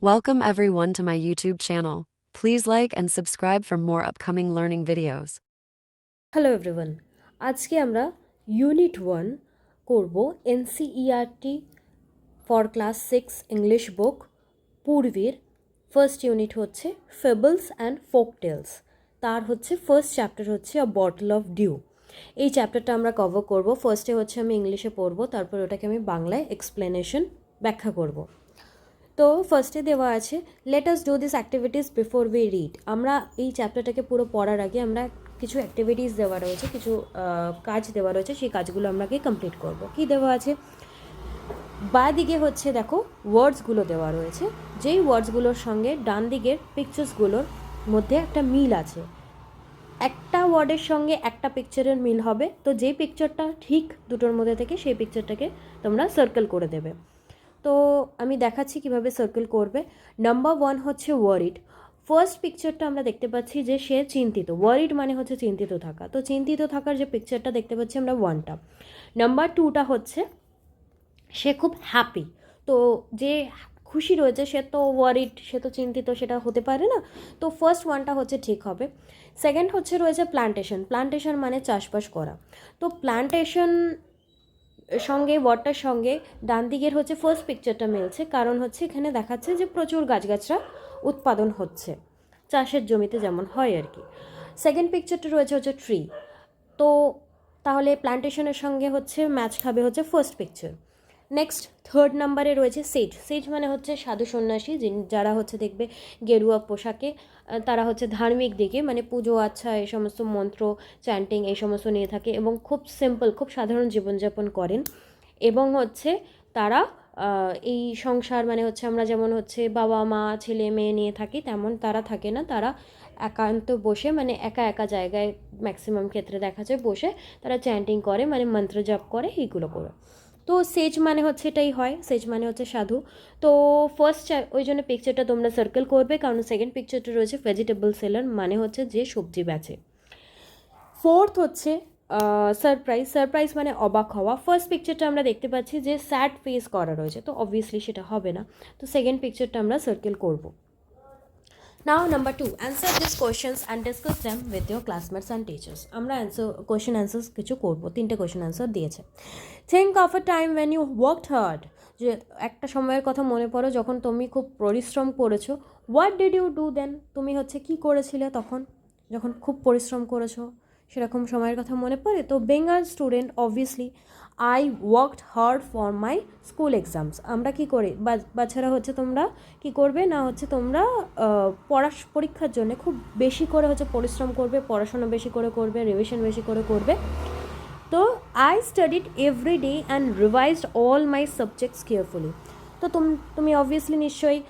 Welcome everyone to my YouTube channel. Please like and subscribe for more upcoming learning videos. Hello everyone, আজকে আমরা unit 1 করব NCERT for class 6 English book পূর্বীর first unit হচ্ছে fables and folk tales. তার হচ্ছে first chapter হচ্ছে a bottle of due. এই চ্যাপ্টারটা আমরা কভার করব। ফার্স্টে হচ্ছে আমি ইংলিশে পড়বো, তারপর ওটাকে আমি বাংলায় এক্সপ্লেনেশন ব্যাখ্যা করব। তো ফার্স্টে দেওয়া আছে let us do this activities before we read. আমরা এই চ্যাপ্টারটাকে পুরো পড়ার আগে আমরা কিছু অ্যাক্টিভিটিস দেওয়া রয়েছে, কিছু কাজ দেওয়া রয়েছে, সেই কাজগুলো আমরাকে কমপ্লিট করব। কি দেওয়া আছে? বাঁ দিকে হচ্ছে দেখো ওয়ার্ডসগুলো দেওয়া রয়েছে, যেই ওয়ার্ডসগুলোর সঙ্গে ডান দিকের পিকচার্সগুলোর মধ্যে একটা মিল আছে। একটা ওয়ার্ডের সঙ্গে একটা পিকচারের মিল হবে, তো যেই পিকচারটা ঠিক দুটোর মধ্যে থেকে সেই পিকচারটাকে তোমরা সার্কেল করে দেবে। তো আমি দেখাচ্ছি কিভাবে সার্কেল করবে। নাম্বার 1 হচ্ছে ওয়ারিড। ফার্স্ট পিকচারটা আমরা দেখতে পাচ্ছি যে সে চিন্তিত। ওয়ারিড মানে হচ্ছে চিন্তিত থাকা, তো চিন্তিত থাকার যে পিকচারটা দেখতে পাচ্ছি আমরা 1টা। নাম্বার 2টা হচ্ছে সে খুব হ্যাপি। তো যে খুশি রয়েছে সে তো ওয়ারিড, সে তো চিন্তিত, সেটা হতে পারে না। তো ফার্স্ট 1টা হচ্ছে ঠিক হবে। সেকেন্ড হচ্ছে রয়েছে প্ল্যান্টেশন। প্ল্যান্টেশন মানে চাষবাস করা। তো প্ল্যান্টেশন সঙ্গে ওয়ার্ডটার সঙ্গে ডান দিকের হচ্ছে ফার্স্ট পিকচারটা মিলছে, কারণ হচ্ছে এখানে দেখাচ্ছে যে প্রচুর গাছগাছরা উৎপাদন হচ্ছে চাষের জমিতে যেমন হয় আর কি। সেকেন্ড পিকচারটা রয়েছে হচ্ছে ট্রি। তো তাহলে প্ল্যান্টেশনের সঙ্গে হচ্ছে ম্যাচ খাবে হচ্ছে ফার্স্ট পিকচার। নেক্সট থার্ড নাম্বারে রয়েছে সেজ। সেজ মানে হচ্ছে সাধু সন্ন্যাসী, যারা হচ্ছে দেখবে গেরুয়া পোশাকে, তারা হচ্ছে ধার্মিক দিকে মানে পুজো আচ্ছা এই সমস্ত মন্ত্র চ্যান্টিং এই সমস্ত নিয়ে থাকে এবং খুব সিম্পল, খুব সাধারণ জীবনযাপন করেন। এবং হচ্ছে তারা এই সংসার মানে হচ্ছে আমরা যেমন হচ্ছে বাবা মা ছেলে মেয়ে নিয়ে থাকি তেমন তারা থাকে না। তারা একান্ত বসে মানে একা একা জায়গায় ম্যাক্সিমাম ক্ষেত্রে দেখা যায় বসে তারা চ্যান্টিং করে, মানে মন্ত্র জপ করে, এইগুলো করে। তো সেজ মানে হচ্ছে এটাই হয়, সেজ মানে হচ্ছে সাধু। তো ফার্স্ট ওই জন্য পিকচারটা তোমরা সার্কেল করবে, কারণ সেকেন্ড পিকচারটা রয়েছে ভেজিটেবল সেলার, মানে হচ্ছে যে সবজি বেচে। ফোর্থ হচ্ছে সারপ্রাইজ। সারপ্রাইজ মানে অবাক হওয়া। ফার্স্ট পিকচারটা আমরা দেখতে পাচ্ছি যে স্যাড ফেস করা রয়েছে, তো অবভিয়াসলি সেটা হবে না। তো সেকেন্ড পিকচারটা আমরা সার্কেল করব। Now number 2, answer these questions and discuss them with your classmates and teachers. আমরা কোয়েশ্চেন অ্যান্সার্স কিছু করবো। 3টে কোয়েশ্চেন অ্যান্সার দিয়েছে। Think of a time when you worked hard. যে একটা সময়ের কথা মনে পড়ো যখন তুমি খুব পরিশ্রম করেছো। What did you do then? তুমি হচ্ছে কি করেছিলে তখন যখন খুব পরিশ্রম করেছো, সেরকম সময়ের কথা মনে পড়ে? তো being a student obviously I worked hard for my school exams. আমরা কী করি, বাচ্চারা হচ্ছে তোমরা কি করবে না হচ্ছে তোমরা পরীক্ষার জন্য খুব বেশি করে হচ্ছে পরিশ্রম করবে, পড়াশোনা বেশি করে করবে, রিভিশন বেশি করে করবে। তো I studied every day and revised all my subjects carefully. তো তুমি অবভিয়াসলি নিশ্চয়ই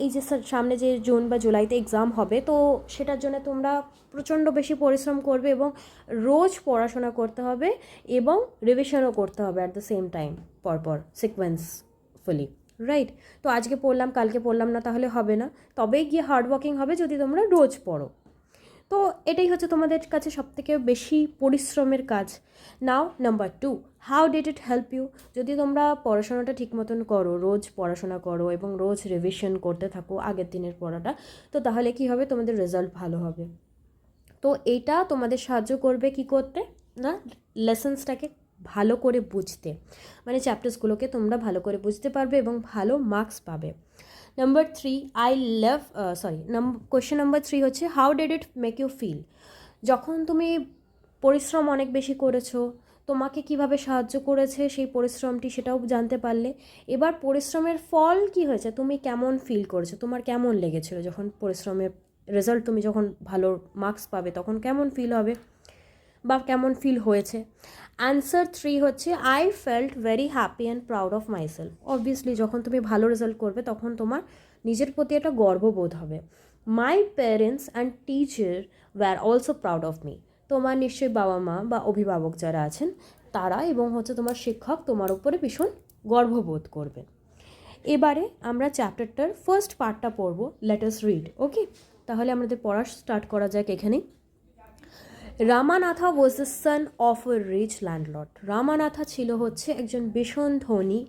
এই যে সামনে যে জুন বা জুলাইতে এক্সাম হবে, তো সেটার জন্য তোমরা প্রচণ্ড বেশি পরিশ্রম করবে এবং রোজ পড়াশোনা করতে হবে এবং রিভিশনও করতে হবে অ্যাট দ্য সেম টাইম, পরপর সিকোয়েন্সফুলি, রাইট? তো আজকে পড়লাম কালকে পড়লাম না তাহলে হবে না, তবেই গিয়ে হার্ডওয়ার্কিং হবে যদি তোমরা রোজ পড়ো। তো এটাই হচ্ছে তোমাদের কাছে সবথেকে বেশি পরিশ্রমের কাজ। Now number 2, how did it help you? যদি তোমরা পড়াশোনাটা ঠিক মতন করো, রোজ পড়াশোনা করো এবং রোজ রিভিশন করতে থাকো আগের দিনের পড়াটা, তো তাহলে কি হবে, তোমাদের রেজাল্ট ভালো হবে। তো এইটা তোমাদের সাহায্য করবে কি করতে না, লেসন্সটাকে ভালো করে বুঝতে, মানে চ্যাপ্টার্সগুলোকে তোমরা ভালো করে বুঝতে পারবে এবং ভালো মার্কস পাবে। নাম্বার 3, কোয়েশ্চেন নাম্বার 3 হচ্ছে how did it make you feel? যখন তুমি পরিশ্রম অনেক বেশি করেছো, তোমাকে কিভাবে সাহায্য করেছে সেই পরিশ্রমটি, সেটাও জানতে পারলে। এবার পরিশ্রমের ফল কি হয়েছে, তুমি কেমন ফিল করেছো, তোমার কেমন লেগেছিল যখন পরিশ্রমের রেজাল্ট, তুমি যখন ভালো মার্কস পাবে তখন কেমন ফিল হবে বা কেমন ফিল হয়েছে। অ্যান্সার 3 হচ্ছে I felt very happy and proud of myself. Obviously যখন তুমি ভালো রেজাল্ট করবে তখন তোমার নিজের প্রতি একটা গর্ববোধ হবে। My parents and teacher were also proud of me. তোমার নিশ্চয়ই বাবা মা বা অভিভাবক যারা আছেন তারা এবং হচ্ছে তোমার শিক্ষক তোমার উপরে ভীষণ গর্ববোধ করবে। এবারে আমরা চ্যাপ্টারটার ফার্স্ট পার্টটা পড়বো, লেট আস রিড। ওকে, তাহলে আমাদের পড়া স্টার্ট করা যাক এখানে। Ramanatha was the son of a rich landlord. Ramanatha ছিল হচ্ছে একজন ভীষণ ধনী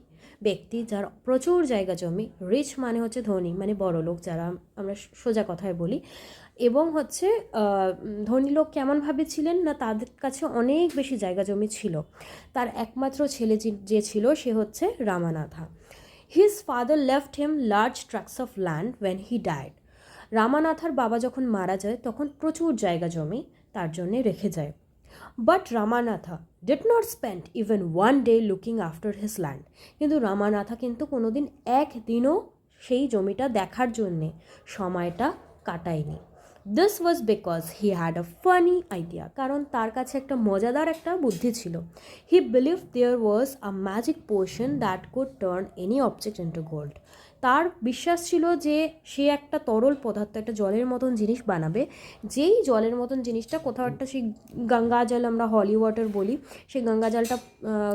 ব্যক্তি যার প্রচুর জায়গা জমি, রিচ মানে হচ্ছে ধনী, মানে বড় লোক যারা আমরা সোজা কথায় বলি, এবং হচ্ছে ধনী লোক কেমনভাবে ছিলেন না, তাদের কাছে অনেক বেশি জায়গা জমি ছিল। তার একমাত্র ছেলে যে ছিল সে হচ্ছে Ramanatha. His father left him large tracts of land when he died. রামানাথার বাবা যখন মারা যায় তখন প্রচুর জায়গা জমি তার জন্যে রেখে যায়। But Ramanatha did not spend even one day looking after his land. কিন্তু রামানাথা কিন্তু কোনোদিন একদিনও সেই জমিটা দেখার জন্যে সময়টা কাটায়নি। This was because he had a funny idea, কারণ তার কাছে একটা মজাদার একটা বুদ্ধি ছিল। He believe there was a magic potion that could turn any object into gold. তার বিশ্বাস ছিল যে সে একটা তরল পদার্থ, একটা জলের মতন জিনিস বানাবে, যেই জলের মতন জিনিসটা কোথাও একটা, সেই গঙ্গা জল আমরা হলি ওয়াটার বলি, সেই গঙ্গা জলটা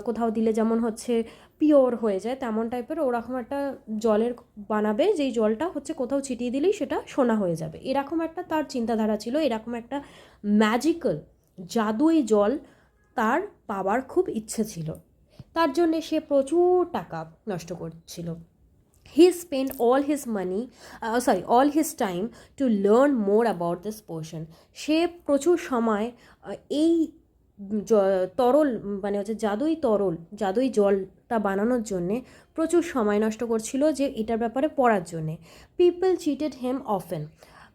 কোথাও দিলে যেমন হচ্ছে পিওর হয়ে যায়, তেমন টাইপের ওরকম একটা জলের বানাবে, যেই জলটা হচ্ছে কোথাও ছিটিয়ে দিলেই সেটা সোনা হয়ে যাবে। এরকম একটা তার চিন্তাধারা ছিল, এরকম একটা ম্যাজিক্যাল জাদুই জল তার পাওয়ার খুব ইচ্ছে ছিল। তার জন্যে সে প্রচুর টাকা নষ্ট করছিল। He spent all his time to learn more about this potion. সে প্রচুর সময় এই তরল মানে হচ্ছে জাদুই জলটা বানানোর জন্যে প্রচুর সময় নষ্ট করছিল, যে এটার ব্যাপারে পড়ার জন্যে। পিপল চিটেড হেম অফেন,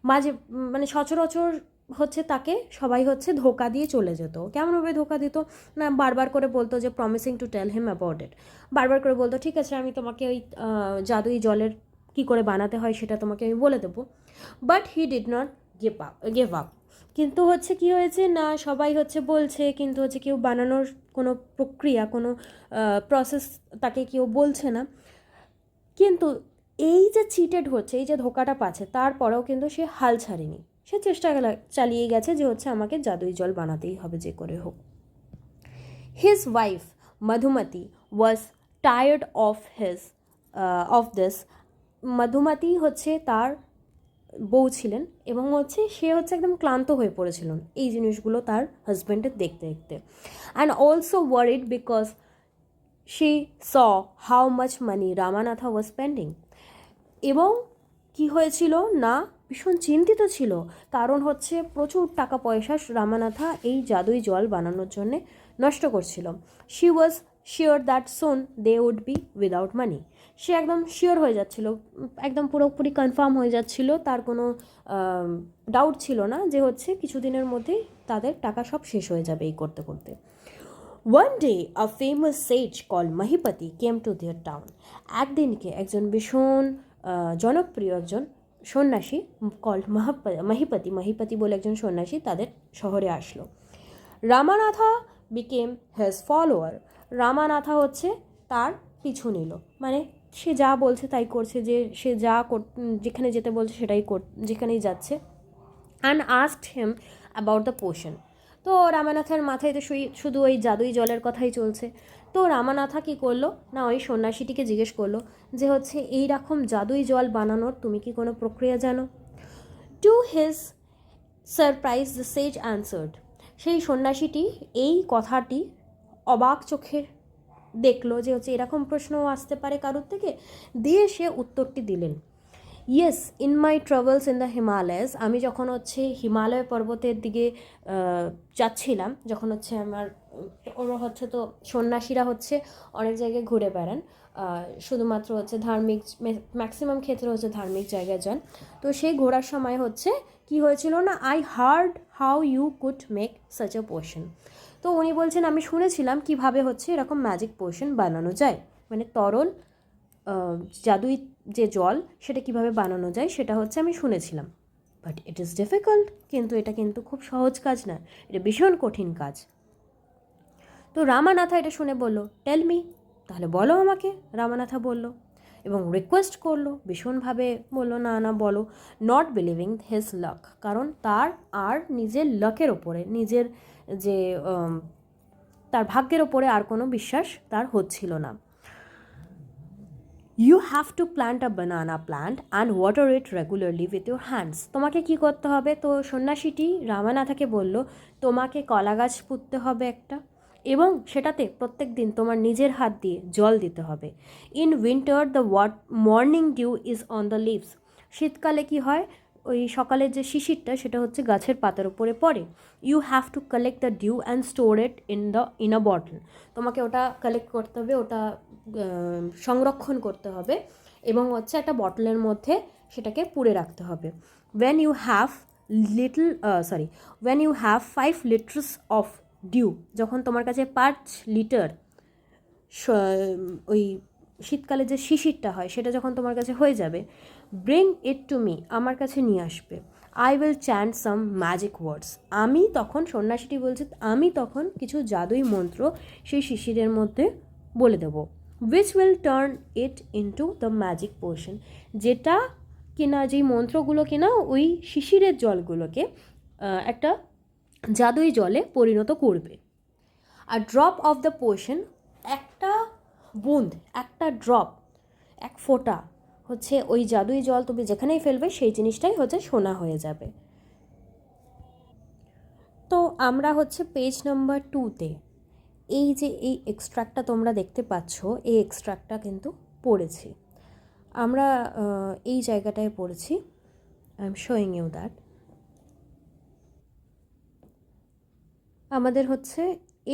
মাঝে মানে সচরাচর হচ্ছে তাকে সবাই হচ্ছে ধোকা দিয়ে চলে যেত। কেমনভাবে ধোকা দিত না, বারবার করে বলতো যে promising to tell him about it, বারবার করে বলতো ঠিক আছে আমি তোমাকে ওই জাদুই জলের কী করে বানাতে হয় সেটা তোমাকে আমি বলে দেবো। But he did not give up. কিন্তু হচ্ছে কি হয়েছে না, সবাই হচ্ছে বলছে কিন্তু হচ্ছে কেউ বানানোর কোনো প্রক্রিয়া, কোনো প্রসেস তাকে কেউ বলছে না। কিন্তু এই যে চিটেড হচ্ছে, এই যে ধোকাটা পাচ্ছে, তারপরেও কিন্তু সে হাল ছাড়েনি, সে চেষ্টা চালিয়ে গেছে যে হচ্ছে আমাকে জাদুই জল বানাতেই হবে যে করে হোক। His wife Madhumati was tired of this. Madhumati হচ্ছে তার বউ ছিলেন, এবং হচ্ছে সে হচ্ছে একদম ক্লান্ত হয়ে পড়েছিলেন এই জিনিসগুলো তার হাজব্যান্ডের দেখতে দেখতে। And also worried because she saw how much money Ramanatha was spending. এবং কি হয়েছিল না, ভীষণ চিন্তিত ছিল, কারণ হচ্ছে প্রচুর টাকা পয়সা রামানাথা এই জাদুই জল বানানোর জন্যে নষ্ট করছিল। She was sure that soon they would be without money. সে একদম শিওর হয়ে যাচ্ছিল, একদম পুরোপুরি কনফার্ম হয়ে যাচ্ছিল, তার কোনো ডাউট ছিল না যে হচ্ছে কিছুদিনের মধ্যেই তাদের টাকা সব শেষ হয়ে যাবে এই করতে করতে। One day, a famous sage called Mahipati came to their town. একদিনকে একজন ভীষণ জনপ্রিয় একজন সন্ন্যাসী কল্ড মাহিপতি বলে একজন সন্ন্যাসী তাদের শহরে আসলো। রামানাথা বিকেম হেজ ফলোয়ার। রামানাথা হচ্ছে তার পিছু নিল, মানে সে যা বলছে তাই করছে, যে সে যেখানে যেতে বলছে সেটাই যেখানেই যাচ্ছে। And asked him about the potion. তো রামানাথার মাথায় তো শুধু ওই জাদুই জলের কথাই চলছে। তো রামানাথা কী করলো না, ওই সন্ন্যাসীটিকে জিজ্ঞেস করলো যে হচ্ছে এই রকম জাদুই জল বানানোর তুমি কি কোনো প্রক্রিয়া জানো? Two his surprise the Sage answered. সেই সন্ন্যাসীটি এই কথাটি অবাক চোখে দেখলো যে হচ্ছে এরকম প্রশ্নও আসতে পারে কারোর থেকে, দিয়ে সে উত্তরটি দিলেন, yes, in my travels in the Himalayas. আমি যখন হচ্ছে হিমালয় পর্বতের দিকে যাচ্ছিলাম, যখন হচ্ছে আমার ওরা হচ্ছে তো সন্ন্যাসীরা হচ্ছে অনেক জায়গায় ঘুরে বেড়ান, শুধুমাত্র হচ্ছে ধার্মিক, ম্যাক্সিমাম ক্ষেত্রে হচ্ছে ধার্মিক জায়গায় যান। তো সেই ঘোরার সময় হচ্ছে কি হয়েছিল না, I heard how you could make such a potion. তো উনি বলছেন আমি শুনেছিলাম কিভাবে হচ্ছে এরকম ম্যাজিক পোশন বানানো যায়, মানে তরল জাদুই যে জল সেটা কিভাবে বানানো যায় সেটা হচ্ছে আমি শুনেছিলাম। বাট ইট ইজ ডিফিকাল্ট, কিন্তু এটা কিন্তু খুব সহজ কাজ না, এটা ভীষণ কঠিন কাজ। তো রামানাথা এটা শুনে বলল, টেল মি, তাহলে বলো আমাকে। রামানাথা বলল এবং রিকোয়েস্ট করলো, ভীষণভাবে বললো না না বলো, নট বিলিভিং হিজ লাক, কারণ তার আর নিজের লাকের ওপরে, নিজের যে তার ভাগ্যের ওপরে আর কোনো বিশ্বাস তার হচ্ছিল না। You have to plant a banana plant and water it regularly with your hands. তোমাকে কী করতে হবে? তো সন্ন্যাসীটি রামানাথাকে বলল তোমাকে কলা গাছ পুঁততে হবে একটা, এবং সেটাতে প্রত্যেক দিন তোমার নিজের হাত দিয়ে জল দিতে হবে। In winter the morning dew is on the leaves. শীতকালে কি হয়, ওই সকালের যে শিশিরটা সেটা হচ্ছে গাছের পাতার উপরে পড়ে। You have to collect the dew and store it in a bottle. তোমাকে ওটা কালেক্ট করতে হবে, ওটা সংরক্ষণ করতে হবে এবং হচ্ছে একটা বটলের মধ্যে সেটাকে পুরে রাখতে হবে। when you have when you have 5 liters of due, যখন তোমার কাছে 5 লিটার ওই শীতকালে যে শিশিরটা হয় সেটা যখন তোমার কাছে হয়ে যাবে, ব্রিং ইট টু মি, আমার কাছে নিয়ে আসবে। I will chant some magic words, আমি তখন, সন্ন্যাসীটি বলছে, আমি তখন কিছু জাদুই মন্ত্র সেই শিশিরের মধ্যে বলে দেব। Which will turn it into the magic portion, যেটা কিনা, যেই মন্ত্রগুলো কিনা ওই শিশিরের জলগুলোকে একটা জাদুই জলে পরিণত করবে। আর ড্রপ অফ দ্য পোর্শন, একটা বুঁদ, একটা ড্রপ, এক ফোঁটা হচ্ছে ওই জাদুই জল তুমি যেখানেই ফেলবে সেই জিনিসটাই হচ্ছে সোনা হয়ে যাবে। তো আমরা হচ্ছে পেজ নাম্বার 2-তে এই যে এই এক্সট্রাক্টটা তোমরা দেখতে পাচ্ছ, এই এক্সট্রাক্টটা কিন্তু পড়েছি আমরা, এই জায়গাটায় পড়েছি। I am showing you that. আমাদের হচ্ছে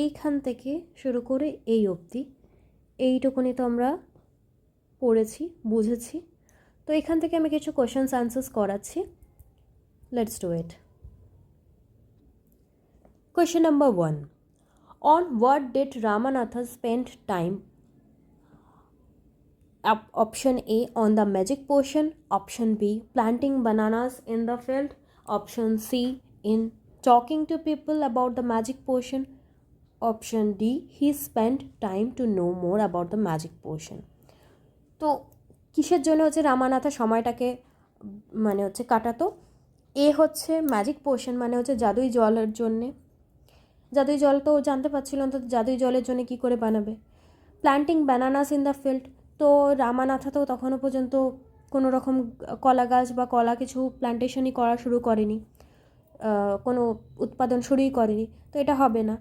এইখান থেকে শুরু করে এই অবধি এইটুকুনি তো আমরা পড়েছি, বুঝেছি। তো এখান থেকে আমি কিছু কোয়েশ্চেন্স আনসার্স করাচ্ছি। Let's do it. Question number 1, on what did Ramanatha spend time? Option A, on the magic potion. Option B, planting bananas in the field. Option C, in talking to people about the magic potion. Option D, he spent time to know more about the magic potion. তো কিসের জন্য হচ্ছে রামানাথা সময়টাকে মানে হচ্ছে কাটাতো? এ হচ্ছে magic potion, মানে হচ্ছে জাদুই জলের জন্যে। জাদুই জল তো জানতে পারছিল না, তো জাদুই জলের জন্য কী করে বানাবে। Planting bananas in the field, তো রামানাথা তো তখনও পর্যন্ত কোনো রকম কলা গাছ বা কলা কিছু প্ল্যান্টেশনই করা শুরু করেনি, কোনো উৎপাদন শুরুই করেনি, তো এটা হবে না।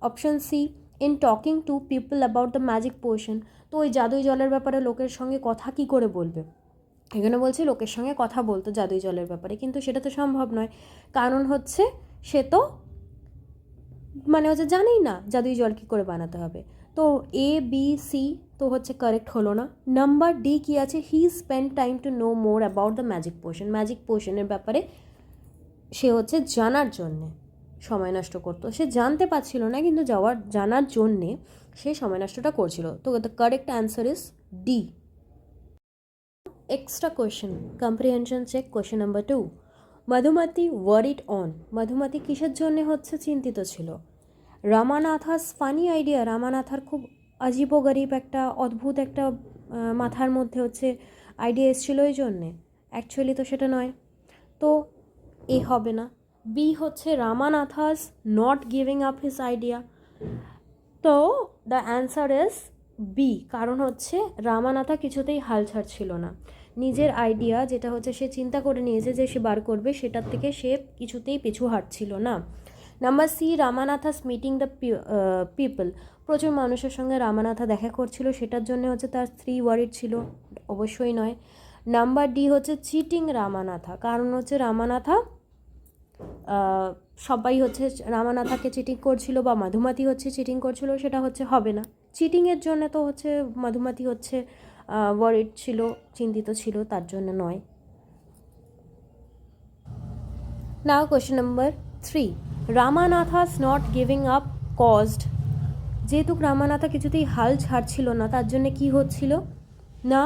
Option C, in talking to people about the magic potion, তো ওই জাদুই জলের ব্যাপারে লোকের সঙ্গে কথা কী করে বলবে? এখানে বলছি লোকের সঙ্গে কথা বলতো জাদুই জলের ব্যাপারে, কিন্তু সেটা তো সম্ভব নয়, কারণ হচ্ছে সে তো মানে হচ্ছে জানেই না জাদুই জল কী করে বানাতে হবে। তো এ বি সি তো হচ্ছে কারেক্ট হলো না। নাম্বার ডি কী আছে, he spend time to know more about the magic potion, magic পোশনের ব্যাপারে সে হচ্ছে জানার জন্যে সময় নষ্ট করতো। সে জানতে পারছিল না, কিন্তু জানার জন্যে সে সময় নষ্টটা করছিল। তো the correct answer is D. Extra question, comprehension check. Question number 2, Madhumati worried on, Madhumati কিসের জন্যে হচ্ছে চিন্তিত ছিল? রামানাথাস ফানি আইডিয়া, রামানাথার খুব আজীব গরিব একটা অদ্ভুত একটা মাথার মধ্যে হচ্ছে আইডিয়া এসেছিলো এই জন্যে? অ্যাকচুয়ালি তো সেটা নয়, তো এ হবে না। বি হচ্ছে Ramanatha's not giving up his idea, তো দ্য অ্যান্সার ইজ বি, কারণ হচ্ছে রামানাথা কিছুতেই হাল ছাড়ছিল না। নিজের আইডিয়া যেটা হচ্ছে সে চিন্তা করে নিয়েছে যে সে বার করবে, সেটার থেকে সে কিছুতেই পিছু হাঁটছিল না। Number C, Ramanatha's meeting the people, প্রচুর মানুষের সঙ্গে রামানাথা দেখা করছিল, সেটার জন্য হচ্ছে তার স্ত্রী ওয়ারিড ছিল, অবশ্যই নয়। নাম্বার ডি হচ্ছে চিটিং রামানাথা, কারণ হচ্ছে রামানাথা সবাই হচ্ছে রামানাথাকে চিটিং করছিল বা মধুমতি হচ্ছে চিটিং করছিল, সেটা হচ্ছে হবে না। চিটিংয়ের জন্য তো হচ্ছে মধুমতি হচ্ছে ওয়ারিড ছিল, চিন্তিত ছিল, তার জন্য নয়। Now question number 3, Ramanatha's not giving up caused, যেহেতু রামানাথা কিছুতেই হাল ছাড়ছিল না, তার জন্য কি হচ্ছিল না,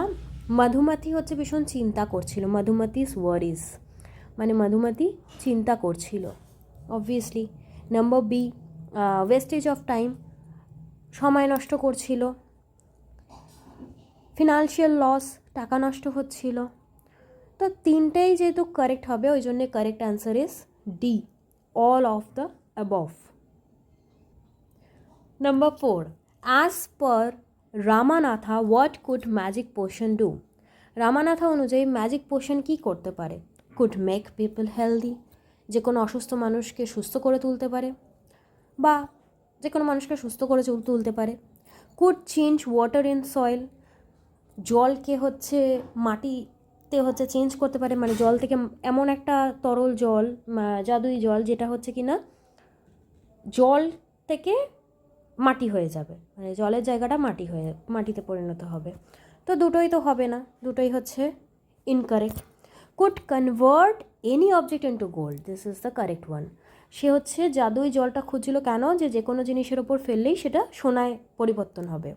মধুমতি হচ্ছে ভীষণ চিন্তা করছিল, মধুমতিস ওয়ারিজ, মানে মধুমতি চিন্তা করছিল obviously. Number B, wastage of time, সময় নষ্ট করছিল। ফিনান্সিয়াল লস, টাকা নষ্ট হচ্ছিল। তো তিনটেই যেহেতু কারেক্ট হবে, ওই জন্যে correct answer is D, all of the above. Number 4, as per Ramanatha what could magic potion do, Ramanatha অনুযায়ী ম্যাজিক পোশন কী করতে পারে? কুড মেক পিপল হেলদি, যে কোনো অসুস্থ মানুষকে সুস্থ করে তুলতে পারে, বা যে কোনো মানুষকে সুস্থ করে তুলতে পারে। Could change water in soil, জলকে হচ্ছে মাটিতে হচ্ছে চেঞ্জ করতে পারে, মানে জল থেকে এমন একটা তরল জল, জাদুই জল, যেটা হচ্ছে কি না জল থেকে মাটি হয়ে যাবে, মানে জলের জায়গাটা মাটিতে পরিণত হবে। তো দুটোই তো হবে না, দুটোই হচ্ছে incorrect. Could convert any object into gold, this is the correct one. সে হচ্ছে জাদুই জলটা খুঁজছিল কেন, যে কোনো জিনিসের ওপর ফেললেই সেটা সোনায় পরিবর্তন হবে।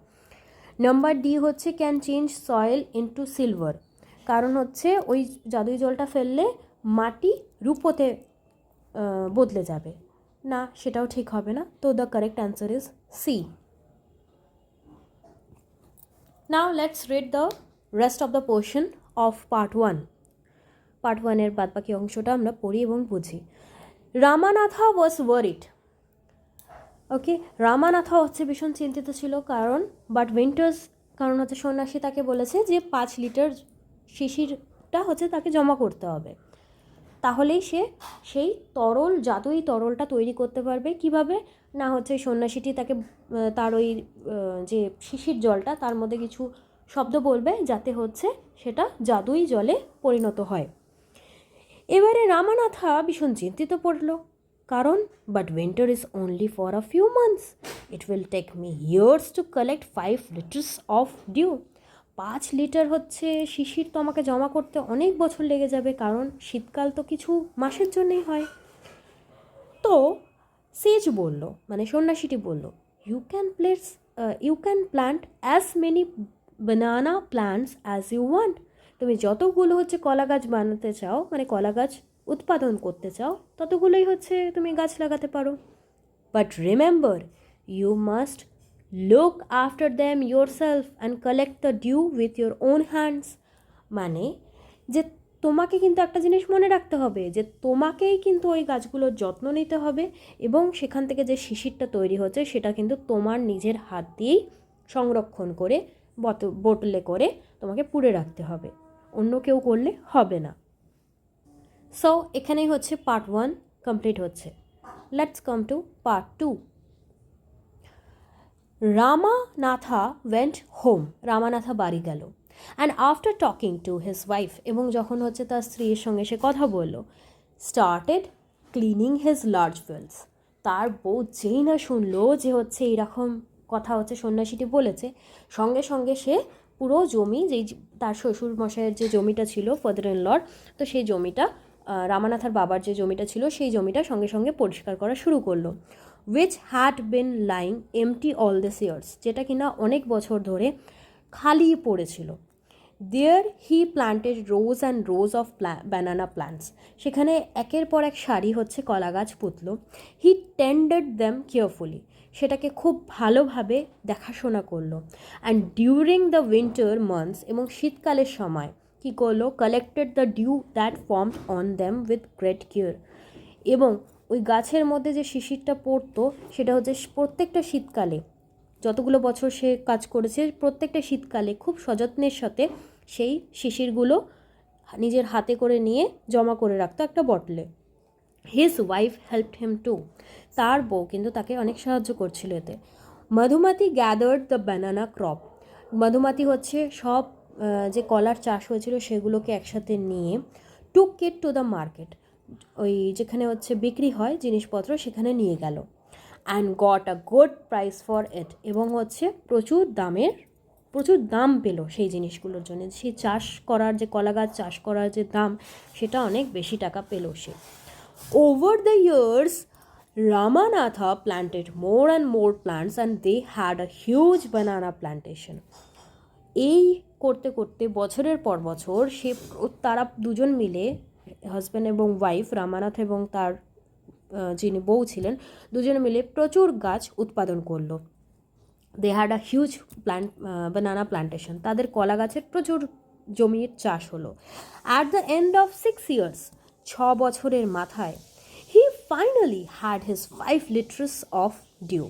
নাম্বার ডি হচ্ছে can change soil into silver, কারণ হচ্ছে ওই জাদুই জলটা ফেললে মাটি রূপোতে বদলে যাবে না, সেটাও ঠিক হবে না। তো the correct answer is C. Now let's read the rest of the portion of part 1। Part 1-এর বাদবাকি অংশটা আমরা পড়ি এবং বুঝি। রামানাথা ওয়াজ ওয়ারিড। ওকে, রামানাথা হচ্ছে ভীষণ চিন্তিত ছিল, কারণ হচ্ছে সন্ন্যাসী তাকে বলেছে যে 5 লিটার শিশিরটা হচ্ছে তাকে জমা করতে হবে, তাহলেই সে সেই জাদুই তরলটা তৈরি করতে পারবে। কিভাবে না, হচ্ছে সন্ন্যাসীটি তাকে তার ওই যে শিশির জলটা, তার মধ্যে কিছু শব্দ বলবে যাতে হচ্ছে সেটা জাদুই জলে পরিণত হয়। এবারে রামানাথা ভীষণ চিন্তিত পড়ল, কারণ but winter is only for a few months, it will take me years to collect 5 litres of dew. 5 litre হচ্ছে শিশির তো আমাকে জমা করতে অনেক বছর লেগে যাবে, কারণ শীতকাল তো কিছু মাসের জন্যই হয়। তো সেজ বলল, মানে সন্ন্যাসীটি বলল, you can plant as many banana plants as you want. তুমি যতগুলো হচ্ছে কলা গাছ বানাতে চাও, মানে কলা গাছ উৎপাদন করতে চাও, ততগুলোই হচ্ছে তুমি গাছ লাগাতে পারো। But remember, you must look after them yourself and collect the dew with your own hands. মানে যে তোমাকে কিন্তু একটা জিনিস মনে রাখতে হবে, যে তোমাকেই কিন্তু ওই গাছগুলোর যত্ন নিতে হবে, এবং সেখান থেকে যে শিশিরটা তৈরি হচ্ছে সেটা কিন্তু তোমার নিজের হাত দিয়েই সংরক্ষণ করে বোতলে করে তোমাকে পুড়ে রাখতে হবে, অন্য কেউ করলে হবে না। সো এখানেই হচ্ছে পার্ট 1 কমপ্লিট হচ্ছে। Let's come to part 2। Ramanatha went home, Ramanatha বাড়ি গেল। And after talking to his wife, এবং যখন হচ্ছে তার স্ত্রীর সঙ্গে সে কথা বলল, started cleaning his large fields. তার বউ যেই না শুনলো যে হচ্ছে এইরকম কথা হচ্ছে সন্ন্যাসীটি বলেছে, সঙ্গে সঙ্গে সে পুরো জমি, যেই তার শ্বশুর মশাইয়ের যে জমিটা ছিল, ফাদার ইন লর, তো সেই জমিটা, রামানাথার বাবার যে জমিটা ছিল, সেই জমিটা সঙ্গে সঙ্গে পরিষ্কার করা শুরু করলো। Which had been lying empty all these years, যেটা কিনা অনেক বছর ধরে খালি পড়েছিল। There he planted rows and rows of banana plants, সেখানে একের পর এক সারি হচ্ছে কলা গাছ পুতল। হি টেন্ডেড দ্যাম কেয়ারফুলি, সেটাকে খুব ভালোভাবে দেখাশোনা করলো। And during the winter months, এবং শীতকালের সময় কী করলো, collected the dew that formed on them with great care, এবং ওই গাছের মধ্যে যে শিশিরটা পড়তো সেটা হচ্ছে প্রত্যেকটা শীতকালে, যতগুলো বছর সে কাজ করেছে, প্রত্যেকটা শীতকালে খুব সযত্নের সাথে সেই শিশিরগুলো নিজের হাতে করে নিয়ে জমা করে রাখতো একটা বটলে। His wife helped him too, তার বউ কিন্তু তাকে অনেক সাহায্য করছিল এতে। Madhumati gathered the banana crop, Madhumati হচ্ছে সব যে কলার চাষ হয়েছিল সেগুলোকে একসাথে নিয়ে took it to the market, ওই যেখানে হচ্ছে বিক্রি হয় জিনিসপত্র, সেখানে নিয়ে গেল। And got a good price for it, এবং হচ্ছে প্রচুর দাম পেল সেই জিনিসগুলোর জন্য। সেই চাষ করার যে কলা গাছ চাষ করার যে দাম, সেটা অনেক বেশি টাকা পেল সে। Over the years Ramanatha planted more and more plants and they had a huge banana plantation. এই করতে করতে বছরের পর বছর তারা দুজন মিলে, হাজব্যান্ড এবং ওয়াইফ, রামানাথ এবং তার যিনি বউ ছিলেন, দুজনে মিলে প্রচুর গাছ উৎপাদন করলো। They had a huge banana plantation, তাদের কলা গাছের প্রচুর জমির চাষ হলো। At the end of 6 years, 6 বছরের মাথায়, he finally had his 5 litres of dew.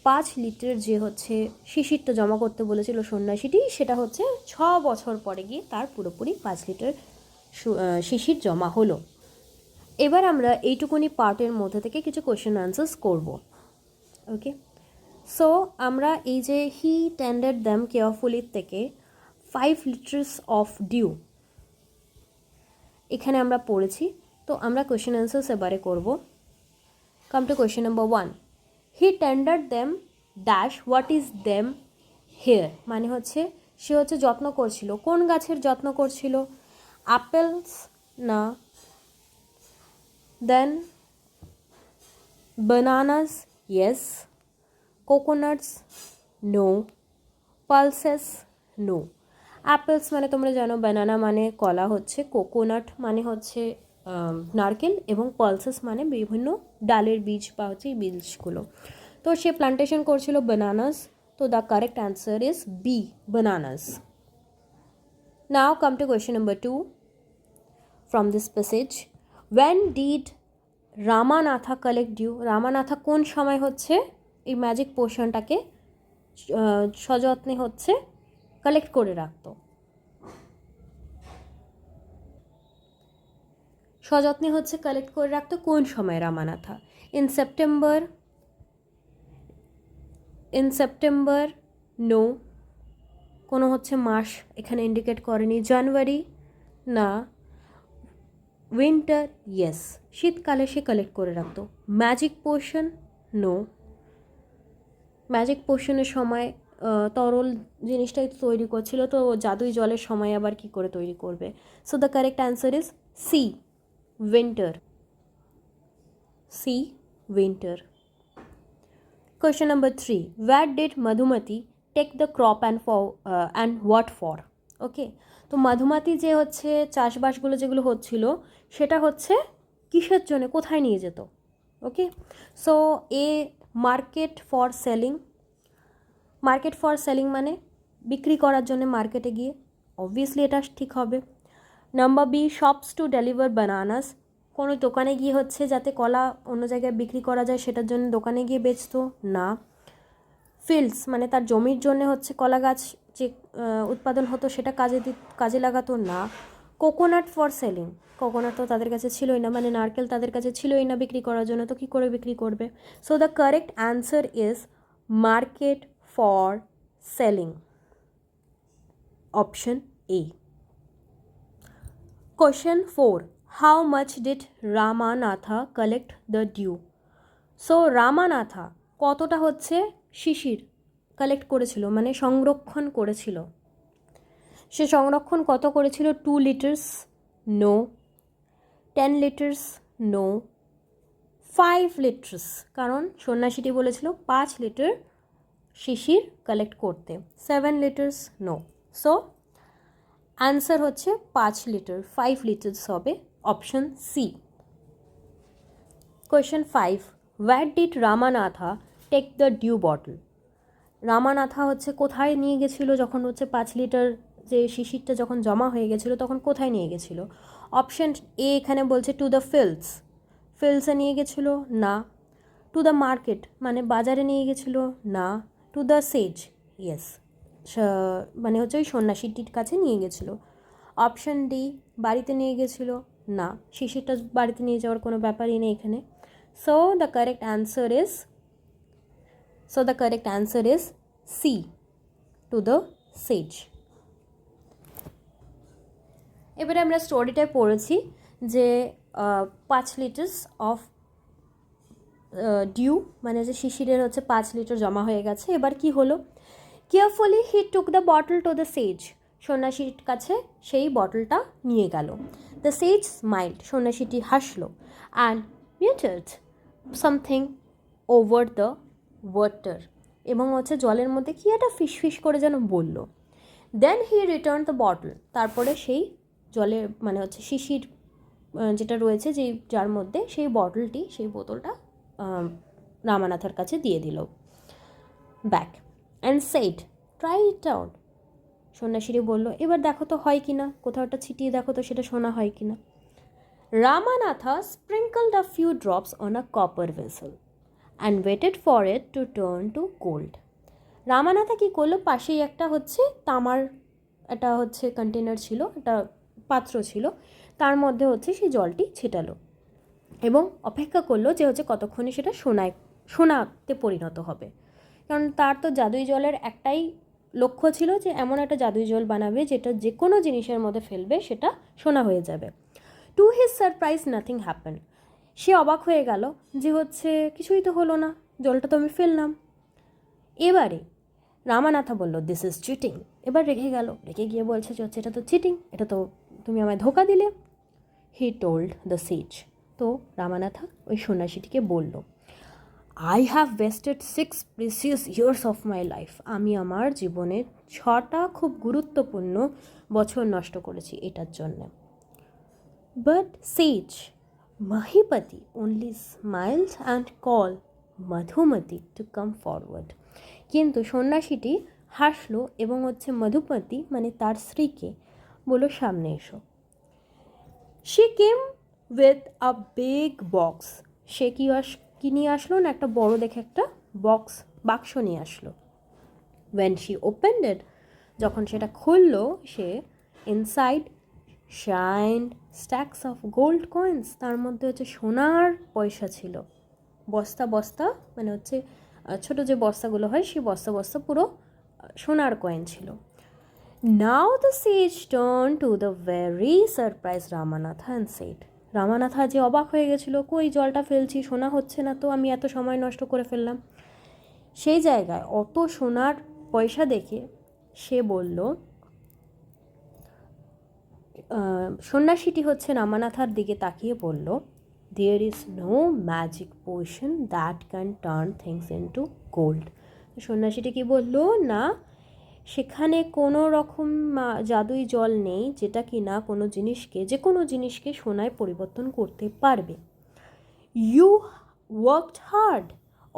5 litre যে হচ্ছে শিশিরটা জমা করতে বলেছিল সন্ন্যাসীটি, সেটা হচ্ছে 6 বছর পরে গিয়ে তার পুরোপুরি 5 লিটার শিশির জমা হলো। এবার আমরা এইটুকুনি পার্টের মধ্যে থেকে কিছু কোয়েশ্চেন আনসার্স করব। ওকে, সো আমরা এই যে হি টেন্ডেড দ্যাম কেয়ারফুলি থেকে 5 লিটার্স অফ ডিউ এখানে আমরা পড়েছি। তো আমরা কোয়েশ্চেন অ্যান্সার্স এবারে করব। Come to question number 1, he tender them dash what is them here, মানে হচ্ছে সে হচ্ছে যত্ন করছিল, কোন গাছের যত্ন করছিল? অ্যাপেলস না, then bananas yes, coconuts no, pulses no. Apples মানে তোমরা জানো, বানানা মানে কলা হচ্ছে, কোকোনাট মানে হচ্ছে নারকেল, এবং পালসেস মানে বিভিন্ন ডালের বীজ বা হচ্ছে এই বীজগুলো। তো সে প্লান্টেশন করছিল বানানাস, তো the correct answer is B, bananas. Now come to question number 2 from this passage, when did Ramanatha collect dew? Ramanatha কোন সময় হচ্ছে এই ম্যাজিক পোশনটাকে সযত্নে হচ্ছে কালেক্ট করে রাখতো? সযত্নে হচ্ছে কালেক্ট করে রাখতো কোন সময় রামানাথা? ইন সেপ্টেম্বর নো, কোনো হচ্ছে মাস এখানে ইন্ডিকেট করেনি। জানুয়ারি না, উইন্টার ইয়েস, শীতকালে সে কালেক্ট করে রাখতো। ম্যাজিক পোশন নো, ম্যাজিক পোশনের সময় তরল জিনিসটাই তৈরি করছিল, তো জাদুই জলের সময় আবার কি করে তৈরি করবে? So the correct answer is C, winter. C, winter. Question number 3, where did Madhumati take the crop and what for? ওকে, তো মধুমাতি যে হচ্ছে চাষবাসগুলো যেগুলো হচ্ছিল সেটা হচ্ছে কিসের জন্য, কোথায় নিয়ে যেত? Okay, so A market for selling, market for selling মানে বিক্রি করার জন্য মার্কেটে গিয়ে, অবভিয়াসলি এটা ঠিক হবে। Number B, shops to deliver bananas, কোনো দোকানে গিয়ে হচ্ছে যাতে কলা অন্য জায়গায় বিক্রি করা যায় সেটার জন্য দোকানে গিয়ে বেচতো না। ফিল্ডস মানে তার জমির জন্য হচ্ছে কলা গাছ যে উৎপাদন হতো সেটা কাজে লাগাতো না। কোকোনাট ফর সেলিং, কোকোনাট তো তাদের কাছে ছিলই না, মানে নারকেল তাদের কাছে ছিলই না বিক্রি করার জন্য, তো কী করে বিক্রি করবে? So the correct answer is market for selling, option A. Question 4, how much did Ramanatha collect the dew? So Ramanatha কতটা হচ্ছে শিশির কালেক্ট করেছিল, মানে সংরক্ষণ করেছিল? সে সংরক্ষণ কত করেছিল? 2 litres no, 10 litres no, 5 litres, কারণ সন্ন্যাসীটি বলেছিল 5 লিটার শিশির কালেক্ট করতে। 7 লিটার্স নো, সো অ্যান্সার হচ্ছে 5 লিটার, 5 লিটার্স হবে, option C. Question 5, where did Ramanatha take the dew bottle? Ramanatha হচ্ছে কোথায় নিয়ে গেছিলো যখন হচ্ছে 5 লিটার যে শিশিরটা যখন জমা হয়ে গেছিলো তখন কোথায় নিয়ে গেছিলো? অপশন এ এখানে বলছে টু দ্য ফিল্ডস, ফিল্ডসে নিয়ে গেছিলো না। টু দ্য মার্কেট মানে বাজারে নিয়ে গেছিলো না। টু দ্য সেজ ইয়েস, মানে হচ্ছে ওই সন্ন্যাসীটির কাছে নিয়ে গেছিলো। অপশন ডি, বাড়িতে নিয়ে গেছিলো না, শিশিরটা বাড়িতে নিয়ে যাওয়ার কোনো ব্যাপারই নেই এখানে। So the correct answer is C, to the sage. এবারে আমরা স্টোরিটায় পড়েছি যে 5 লিটার্স অফ ডিউ মানে যে শিশিরের হচ্ছে 5 লিটার জমা হয়ে গেছে। এবার কি হলো? Carefully he took the bottle to the sage, সন্ন্যাসীর কাছে সেই বটলটা নিয়ে গেল। দ্য সেজ স্মাইল্ড, সন্ন্যাসীটি হাসলো। And muttered something over the water, এবং হচ্ছে জলের মধ্যে কি একটা ফিসফিস করে যেন বলল। দেন হি রিটার্ন দ্য বটল, তারপরে সেই জলের মানে হচ্ছে শিশির যেটা রয়েছে যেই যার মধ্যে সেই বটলটি, সেই বোতলটা রামানাথার কাছে দিয়ে দিল back. And said try it out, সন্ন্যাসীটি বলল এবার দেখো তো হয় কি না, কোথাও একটা ছিটিয়ে দেখো তো সেটা শোনা হয় কি না। Ramanatha sprinkled a few drops on a copper vessel and waited for it to turn to gold. Ramanatha কী করলো, পাশেই একটা হচ্ছে তামার একটা হচ্ছে কন্টেনার ছিল, একটা পাত্র ছিল, তার মধ্যে হচ্ছে সেই জলটি ছেটালো এবং অপেক্ষা করলো যে হচ্ছে কতক্ষণে সেটা সোনায় সোনাতে পরিণত হবে। কারণ তার তো জাদুই জলের একটাই লক্ষ্য ছিল যে এমন একটা জাদুই জল বানাবে যেটা যে কোনো জিনিসের মধ্যে ফেলবে সেটা সোনা হয়ে যাবে। To his surprise nothing happen. সে অবাক হয়ে গেল যে হচ্ছে কিছুই তো হলো না, জলটা তো আমি ফেললাম। এবারে রামানাথা বলল দিস ইজ চিটিং। এবার রেগে গেল, রেগে গিয়ে বলছে যে হচ্ছে এটা তো চিটিং, এটা তো তুমি আমায় ধোকা দিলে। হি টোল্ড দ্য সেজ। তো রামানাথা ওই সন্ন্যাসীটিকে বলল, I have wasted 6 precious years of my life. আমি আমার জীবনের 6টা খুব গুরুত্বপূর্ণ বছর নষ্ট করেছি এটার জন্যে। But sage Mahipati only smiles and call Madhumati to come forward. কিন্তু সন্ন্যাসীটি হাসলো এবং হচ্ছে মধুমতি মানে তার স্ত্রীকে বলল সামনে এসো। She came with a big box. সে কি নিয়ে আসলো না, একটা বড় দেখে একটা বাক্স নিয়ে আসলো। ওয়েন শি ওপেন্ড ইট, যখন সেটা খুললো সে, inside shined stacks of gold coins. তার মধ্যে হচ্ছে সোনার পয়সা ছিল, বস্তা বস্তা, মানে হচ্ছে ছোটো যে বস্তাগুলো হয় সেই বস্তা বস্তা পুরো সোনার কয়েন ছিল। Now the sage turn to the very surprise Ramanatha and said. Ramanatha যে অবাক হয়ে গেছিলো, কই জলটা ফেলছি সোনা হচ্ছে না তো, আমি এত সময় নষ্ট করে ফেললাম। সেই জায়গায় অত সোনার পয়সা দেখে সে বলল, সন্ন্যাসীটি হচ্ছে রামানাথার দিকে তাকিয়ে বলল, there is no magic potion that can turn things into gold. সন্ন্যাসীটি কি বলল, না সেখানে কোনো রকম জাদুই জল নেই যেটা কি না কোনো জিনিসকে, যে কোনো জিনিসকে সোনায় পরিবর্তন করতে পারবে। You worked hard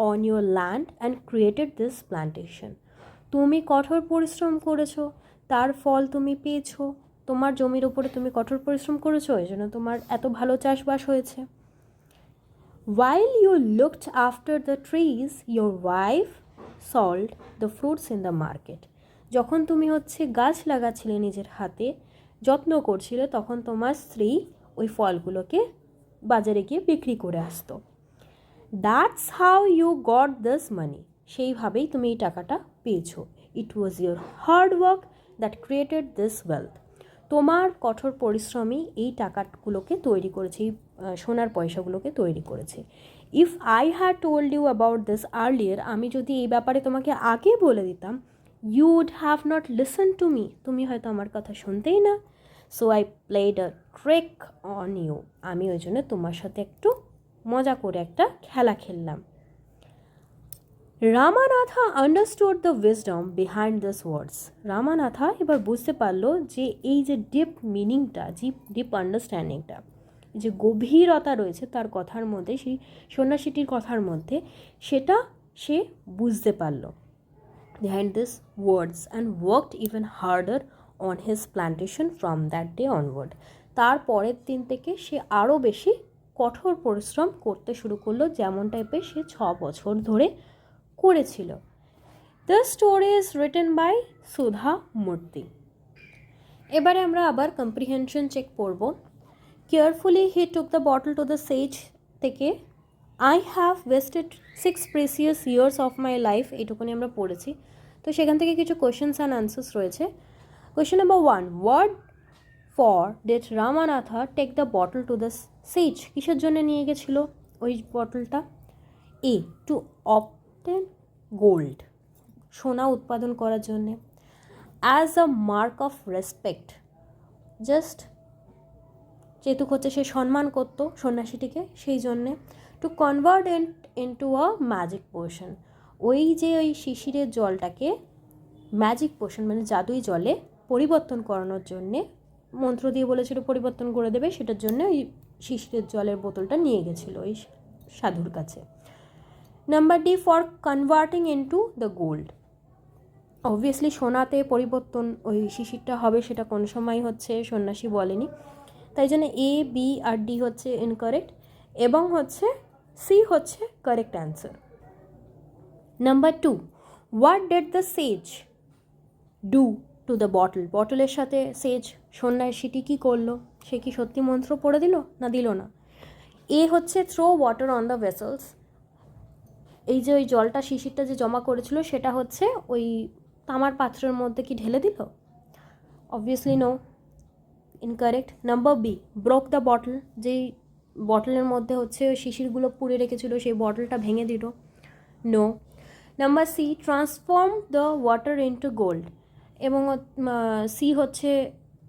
on your land and created this plantation. তুমি কঠোর পরিশ্রম করেছো, তার ফল তুমি পেয়েছো। তোমার জমির উপরে তুমি কঠোর পরিশ্রম করেছো, এই জন্য তোমার এত ভালো চাষবাস হয়েছে। While you looked after the trees, your wife sold the fruits in the market. যখন তুমি হচ্ছে গাছ লাগাচ্ছিলে নিজের হাতে, যত্ন করছিলে, তখন তোমার স্ত্রী ওই ফলগুলোকে বাজারে গিয়ে বিক্রি করে আসতো। That's how you got this money. সেইভাবেই তুমি এই টাকাটা পেয়েছো। It was your hard work that created this wealth. তোমার কঠোর পরিশ্রমই এই টাকাগুলোকে তৈরি করেছে, এই সোনার পয়সাগুলোকে তৈরি করেছে। If I had told you about this earlier, আমি যদি এই ব্যাপারে তোমাকে আগে বলে দিতাম, you would have not listen to me, তুমি হয়তো আমার কথা শুনতেই না। So I played a trick on you, আমি ওই জন্য তোমার সাথে একটু মজা করে একটা খেলা খেললাম। Ramanatha understood the wisdom behind this words. Ramanatha এবার বুঝতে পারলো যে এই যে ডিপ মিনিংটা, ডিপ আন্ডারস্ট্যান্ডিংটা, যে গভীরতা রয়েছে তার কথার মধ্যে, সেই সন্ন্যাসীটির কথার মধ্যে, সেটা সে বুঝতে পারলো। Behind this words and worked even harder on his plantation from that day onward. তার পরের দিন থেকে সে আরও বেশি কঠোর পরিশ্রম করতে শুরু করলো, যেমন টাইপের সে 6 বছর ধরে করেছিল। The story is written by Sudha Murty. এবারে আমরা আবার কম্প্রিহেনশন চেক করব। Carefully he took the bottle to the sage থেকে I have wasted 6 precious years of my life, এইটুকুনি আমরা পড়েছি। তো সেখান থেকে কিছু কোয়েশ্চেন্স অ্যান্ড আনসার্স রয়েছে। Question number 1, what for did Ramanatha take the bottle to the sage? কিসের জন্য নিয়ে গেছিলো ওই বটলটা? এ, টু অবটেন গোল্ড, সোনা উৎপাদন করার জন্যে। As a mark of respect, just যেহেতু হচ্ছে সে সম্মান করতো সন্ন্যাসীটিকে, সেই জন্যে। To convert into a magic potion, ওই যে ওই শিশিরের জলটাকে ম্যাজিক পোশন মানে জাদুই জলে পরিবর্তন করানোর জন্যে, মন্ত্র দিয়ে বলেছিল পরিবর্তন করে দেবে, সেটার জন্য ওই শিশিরের জলের বোতলটা নিয়ে গেছিলো ওই সাধুর কাছে। Number D, for converting into the gold. Obviously সোনাতে পরিবর্তন ওই শিশিরটা হবে, সেটা কোন সময় হচ্ছে সন্ন্যাসী বলেনি, তাই জন্য এ, বি আর ডি হচ্ছে ইনকারেক্ট, এবং হচ্ছে সি হচ্ছে correct answer. Number 2, what did the sage do to the bottle? বটলের সাথে সেজ সন্ন্যাসীটি কী করলো? সে কি সত্যি মন্ত্র পড়ে দিল না দিল না? এ হচ্ছে throw water on the vessels, এই যে ওই জলটা শিশিরটা যে জমা করেছিল সেটা হচ্ছে ওই তামার পাত্রের মধ্যে কি ঢেলে দিল? Obviously no, incorrect. Number B, broke the bottle, যেই বটলের মধ্যে হচ্ছে ওই শিশিরগুলো পুড়ে রেখেছিল সেই বটলটা ভেঙে দিল, no. Number C, transform the water into gold, এবং সি হচ্ছে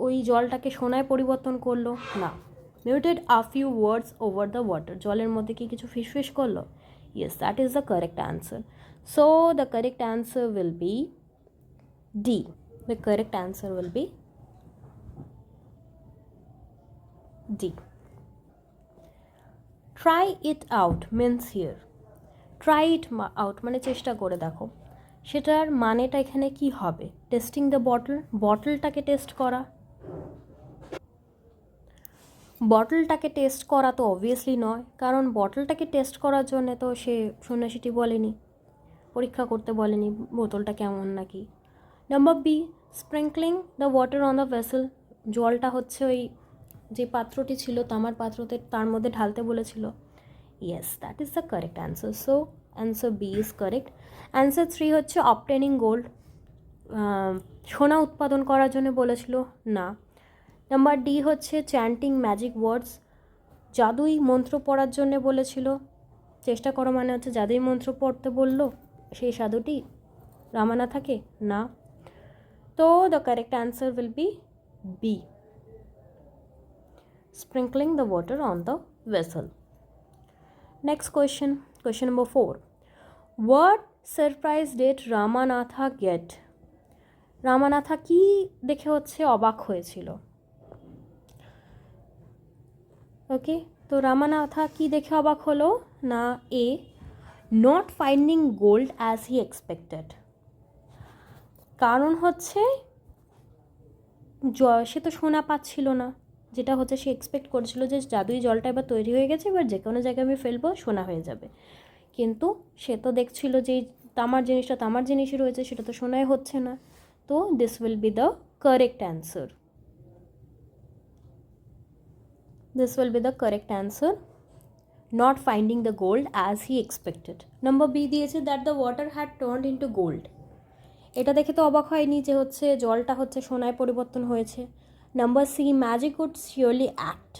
ওই জলটাকে সোনায় পরিবর্তন করলো, না। Muted a few words over the water, জলের মধ্যে কি কিছু ফিসফিস করলো? Yes, that is the correct answer. So the correct answer will be D. The correct answer will be D. Try it out means here, try it out মানে চেষ্টা করে দেখো, সেটার মানেটা এখানে কি হবে? টেস্টিং দ্য বটল, বটলটাকে টেস্ট করা। বটলটাকে টেস্ট করা তো অবভিয়াসলি নয়, কারণ বটলটাকে টেস্ট করার জন্য তো সে সন্ন্যাসীটি বলেনি, পরীক্ষা করতে বলেনি বোতলটা কেমন নাকি। Number B, sprinkling the water on the vessel, জলটা হচ্ছে ওই যে পাত্রটি ছিল তামার পাত্রতে তার মধ্যে ঢালতে বলেছিল। Yes, that is the correct answer. So answer B is correct. Answer 3 হচ্ছে অবটেনিং গোল্ড, সোনা উৎপাদন করার জন্য বলেছিল, না। নাম্বার ডি হচ্ছে চ্যান্টিং ম্যাজিক ওয়ার্ডস, জাদুই মন্ত্র পড়ার জন্য বলেছিল, চেষ্টা করো মানে হচ্ছে জাদুই মন্ত্র পড়তে বললো সেই সাধুটি রামানাথাকে, না। তো the correct answer will be B, sprinkling the water on the vessel. Next question, question number 4. What surprise did Ramanatha get? রামানাথা কি দেখে হচ্ছে অবাক হয়েছিল? ওকে, তো রামানাথা কি দেখে অবাক হলো? না, A, not finding gold as he expected, কারণ হচ্ছে সে তো সোনা পাচ্ছিল না, যেটা হচ্ছে সে এক্সপেক্ট করেছিল যে জাদুই জলটা এবার তৈরি হয়ে গেছে, এবার যে কোনো জায়গায় আমি ফেলবো সোনা হয়ে যাবে, কিন্তু সে তো দেখছিল যে তামার জিনিসটা তামার জিনিসই রয়েছে, সেটা তো সোনায় হচ্ছে না। তো this will be the correct answer, this will be the correct answer, not finding the gold as he expected. Number B দিয়েছে that the water had turned into gold, এটা দেখে তো অবাক হয়নি যে হচ্ছে জলটা হচ্ছে সোনায় পরিবর্তন হয়েছে। Number C, magic would surely act,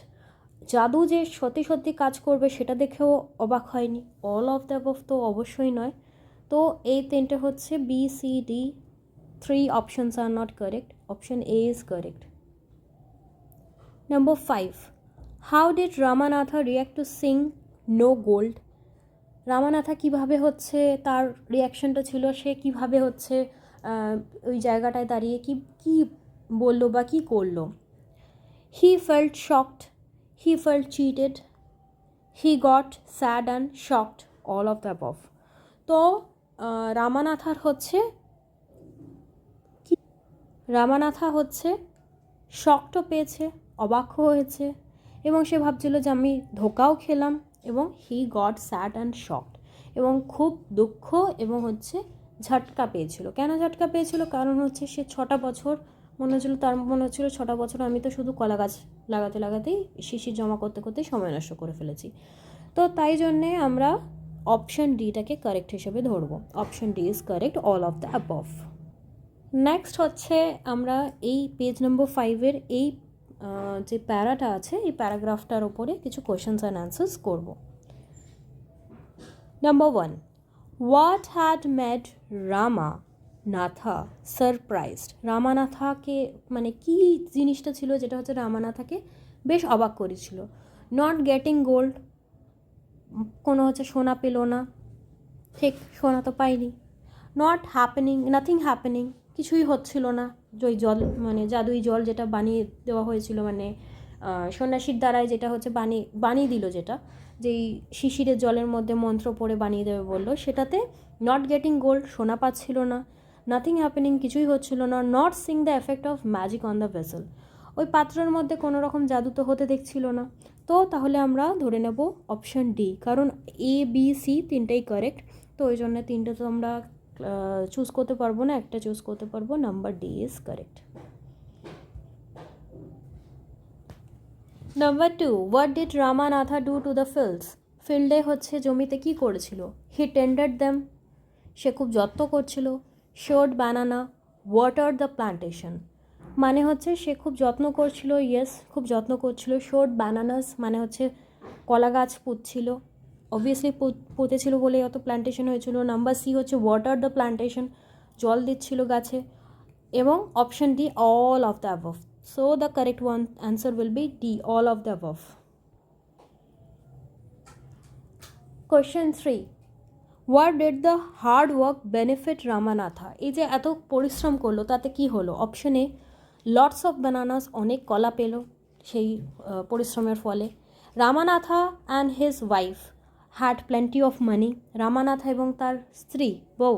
জাদু যে সত্যি সত্যি কাজ করবে সেটা দেখেও অবাক হয়নি। অল অফ দ্য অ্যাবভ তো অবশ্যই নয়। তো এই তিনটে হচ্ছে B, C, D, 3 options are not correct, option A is correct. Number 5, how did Ramanatha react to seeing no gold, Ramanatha কীভাবে হচ্ছে তার রিয়াকশনটা ছিল, সে কীভাবে হচ্ছে ওই জায়গাটায় দাঁড়িয়ে কি কি বললো বা কী করলো? He felt shocked, he felt cheated, he got sad and shocked, all of the above. তো রামানাথার হচ্ছে রামানাথা হচ্ছে শকটও পেয়েছে, অবাকও হয়েছে, এবং সে ভাবছিল যে আমি ধোকাও খেলাম, এবং he got sad and shocked, এবং খুব দুঃখ এবং হচ্ছে ঝটকা পেয়েছিল। কেন ঝটকা পেয়েছিল? কারণ হচ্ছে সে 6টা বছর তার মনে হচ্ছিল 6টা বছর আমি তো শুধু কলা গাছ লাগাতে লাগাতেই শিশির জমা করতে করতে সময় নষ্ট করে ফেলেছি। তো তাই জন্যে আমরা অপশন ডিটাকে কারেক্ট হিসেবে ধরবো। Option D is correct, all of the above. Next হচ্ছে আমরা এই পেজ নম্বর 5-এর এই যে প্যারাটা আছে এই প্যারাগ্রাফটার ওপরে কিছু কোয়েশ্চেন্স অ্যান্ড অ্যান্সার্স করব। Number 1, what had made Ramanatha surprised, রামানাথাকে মানে কি জিনিসটা ছিল যেটা হচ্ছে রামানাথাকে বেশ অবাক করেছিল? নট গেটিং গোল্ড, কোনো হচ্ছে সোনা পেল না, ঠিক সোনা তো পাইনি। নট হ্যাপেনিং, নাথিং হ্যাপেনিং, কিছুই হচ্ছিল না, ওই জল মানে জাদুই জল যেটা বানিয়ে দেওয়া হয়েছিল, মানে সন্ন্যাসীর দ্বারাই যেটা হচ্ছে বানিয়ে দিল, যেটা যেই শিশিরের জলের মধ্যে মন্ত্র পড়ে বানিয়ে দেবে বললো, সেটাতে নট গেটিং গোল্ড, সোনা পাচ্ছিল না। নাথিং হ্যাপেনিং, কিছুই হচ্ছিল না। Not sing the effect of magic on the vessel, ওই পাত্রের মধ্যে কোনো রকম জাদু তো হতে দেখছিল না। তো তাহলে আমরা ধরে নেব অপশন ডি, কারণ এ, বি, সি তিনটেই কারেক্ট, তো ওই জন্য তিনটে তো আমরা চুজ করতে পারবো না, একটা চুজ করতে পারবো। Number D is correct. Number 2, what did Ramanatha do to the ফিল্ডে হচ্ছে জমিতে কি করেছিল? হি টেন্ডার দেম, সে খুব যত্ন করছিল। Showed banana water the plantation, মানে হচ্ছে সে খুব যত্ন করছিল, ইয়েস খুব যত্ন করছিল। শোড বানানাস মানে হচ্ছে কলা গাছ পুঁতছিল, অবভিয়াসলি পুঁতেছিল বলে অত প্লান্টেশন হয়েছিল। নাম্বার সি হচ্ছে ওয়াটার দ্য প্লান্টেশন, জল দিচ্ছিল গাছে। এবং option D all of the above. So the correct one answer will be D, all of the above. Question 3, what did the hard work benefit Ramanatha? এই যে এত পরিশ্রম করলো তাতে কি হলো? Option A lots of bananas, অনেক কলা পেল সেই পরিশ্রমের ফলে। Ramanatha and his wife had plenty of money, Ramanatha এবং তার স্ত্রী বউ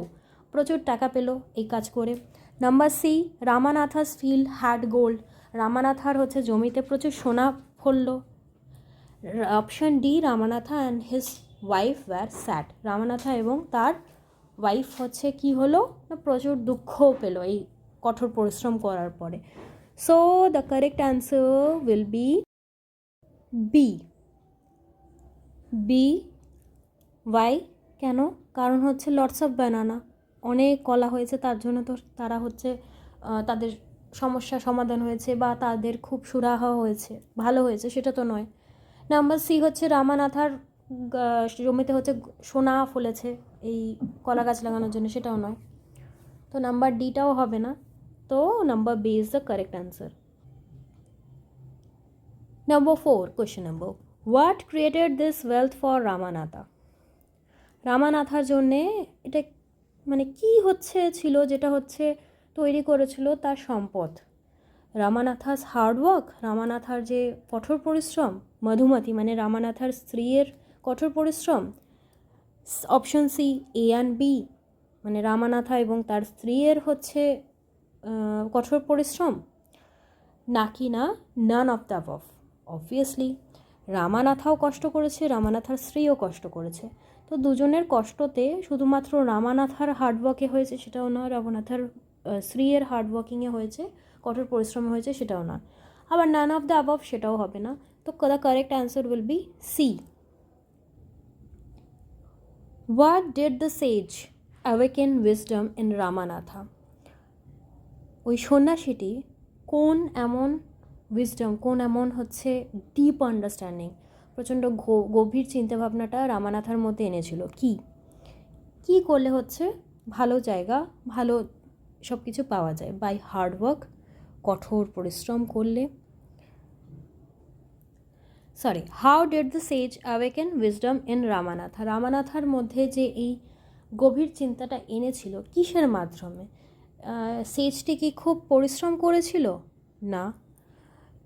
প্রচুর টাকা পেল এই কাজ করে। Number C Ramanatha's field had gold, রামানাথার হচ্ছে জমিতে প্রচুর সোনা ফললো। Option D Ramanatha and his wife were sad, Ramanatha এবং তার ওয়াইফ হচ্ছে কি হলো না প্রচুর দুঃখও পেল এই কঠোর পরিশ্রম করার পরে। So the correct answer will be B. B why? কেন? কারণ হচ্ছে লটস অফ বানানা, অনেক কলা হয়েছে তার জন্য তো তারা হচ্ছে তাদের সমস্যা সমাধান হয়েছে বা তাদের খুব সুরাহা হয়েছে, ভালো হয়েছে সেটা তো নয়। নাম্বার সি হচ্ছে রামানাথার জমিতে হচ্ছে সোনা ফলেছে এই কলা গাছ লাগানোর জন্য, সেটাও নয়। তো নাম্বার ডিটাও হবে না, তো number B is the correct answer. Number 4, question number, what created this wealth for Ramanatha? রামানাথার জন্যে এটা মানে কি হচ্ছে ছিল যেটা হচ্ছে তৈরি করেছিল তার সম্পদ? রামানাথাস হার্ডওয়ার্ক, রামানাথার যে কঠোর পরিশ্রম, মধুমতি মানে রামানাথার স্ত্রীর কঠোর পরিশ্রম। Option C A and B মানে রামানাথা এবং তার স্ত্রীর হচ্ছে কঠোর পরিশ্রম, নাকি না none of the above? Obviously রামানাথাও কষ্ট করেছে, রামানাথার স্ত্রীও কষ্ট করেছে। তো দুজনের কষ্টতে শুধুমাত্র রামানাথার হার্ডওয়ার্কে হয়েছে সেটাও নয়, রামানাথার স্ত্রীর হার্ডওয়ার্কিংয়ে হয়েছে, কঠোর পরিশ্রমে হয়েছে সেটাও না। আবার নান অফ দ্য অ্যাবভ সেটাও হবে না। তো the correct answer will be C. What did the sage awaken wisdom in Ramanatha? ওই সন্ন্যাসীটি কোন এমন উইজডম, কোন এমন হচ্ছে ডিপ আন্ডারস্ট্যান্ডিং, প্রচণ্ড গভীর চিন্তাভাবনাটা রামানাথার মধ্যে এনেছিল? কি করলে হচ্ছে ভালো জায়গা, ভালো সব কিছু পাওয়া যায়? বাই হার্ডওয়ার্ক, কঠোর পরিশ্রম করলে। Sorry, how did the sage awaken wisdom in Ramanatha? রামানাথার মধ্যে যে এই গভীর চিন্তাটা এনেছিল কিসের মাধ্যমে? সেজটি কি খুব পরিশ্রম করেছিল? না,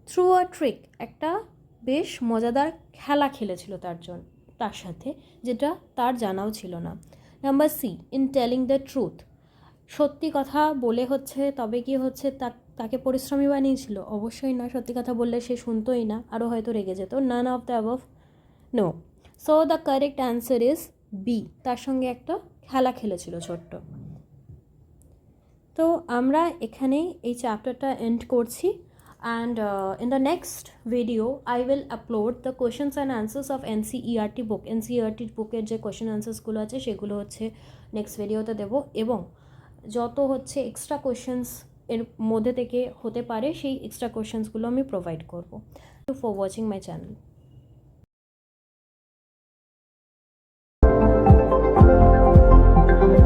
থ্রু আ ট্রিক, একটা বেশ মজাদার খেলা খেলেছিল তার সাথে, যেটা তার জানাও ছিল না। Number C in telling the truth, সত্যি কথা বলে হচ্ছে তবে কি হচ্ছে তাকে পরিশ্রমী বানিয়েছিল? অবশ্যই না, সত্যি কথা বললে সে শুনতোই না, আরও হয়তো রেগে যেত। None of the above, no. So the correct answer is B, তার সঙ্গে একটা খেলা খেলেছিল ছোট্ট। তো আমরা এখানেই এই চ্যাপ্টারটা এন্ড করছি। And in the next video I will upload the questions and answers of NCERT book. NCERT বুকের যে কোয়েশ্চেন আনসার্সগুলো আছে সেগুলো হচ্ছে নেক্সট ভিডিওতে দেবো, এবং যত হচ্ছে এক্সট্রা কোয়েশ্চেন্স এর মধ্যে থেকে হতে পারে সেই এক্সট্রা কোয়েশ্চেন্সগুলো আমি প্রোভাইড করবো। For watching my channel.